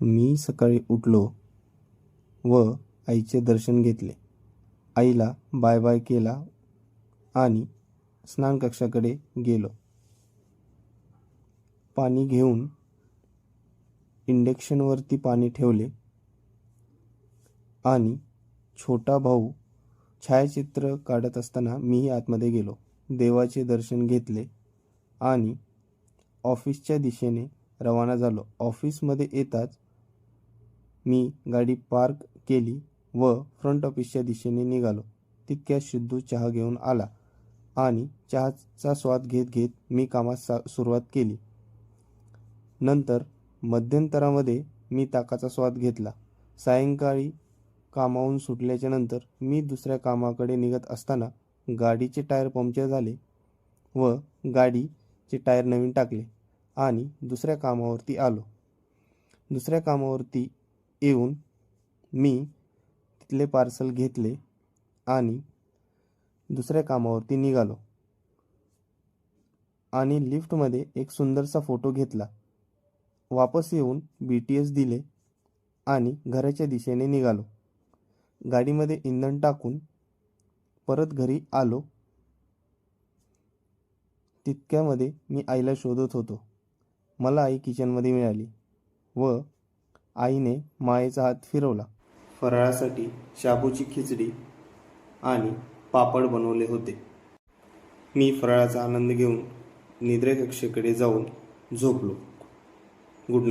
मी सकाळी उठलो व आईचे दर्शन घेतले. आईला बाय बाय केला आणि स्नानकक्षाकडे गेलो. पाणी घेऊन इंडक्शनवरती पाणी ठेवले आणि छोटा भाऊ छायाचित्र काढत असताना मीही आतमध्ये गेलो. देवाचे दर्शन घेतले आणि ऑफिसच्या दिशेने रवाना झालो. ऑफिसमध्ये येताच मी गाडी पार्क केली व फ्रंट ऑफिसच्या दिशेने निघालो. तितक्यात सिद्धू चहा घेऊन आला आणि चहाचा स्वाद घेत घेत मी कामास सुरुवात केली. नंतर मध्यंतरामध्ये मी ताकाचा स्वाद घेतला. सायंकाळी कामावून सुटल्याच्या नंतर मी दुसऱ्या कामाकडे निघत असताना गाडीचे टायर पंक्चर झाले व गाडीचे टायर नवीन टाकले आणि दुसऱ्या कामावरती आलो. दुसऱ्या कामावरती येऊन मी तिथले पार्सल घेतले आणि दुसऱ्या कामावरती निघालो आणि लिफ्टमध्ये एक सुंदरसा फोटो घेतला. वापस येऊन BTS दिले आणि घराच्या दिशेने निघालो. गाडीमध्ये इंधन टाकून परत घरी आलो. तितक्यामध्ये मी आईला शोधत होतो. मला आई किचनमध्ये मिळाली व आईने मायेचा हात फिरवला. फराळासाठी शाबूची खिचडी आणि पापड बनवले होते. मी फराळाचा आनंद घेऊन निद्राकक्षेकडे जाऊन झोपलो. Good night.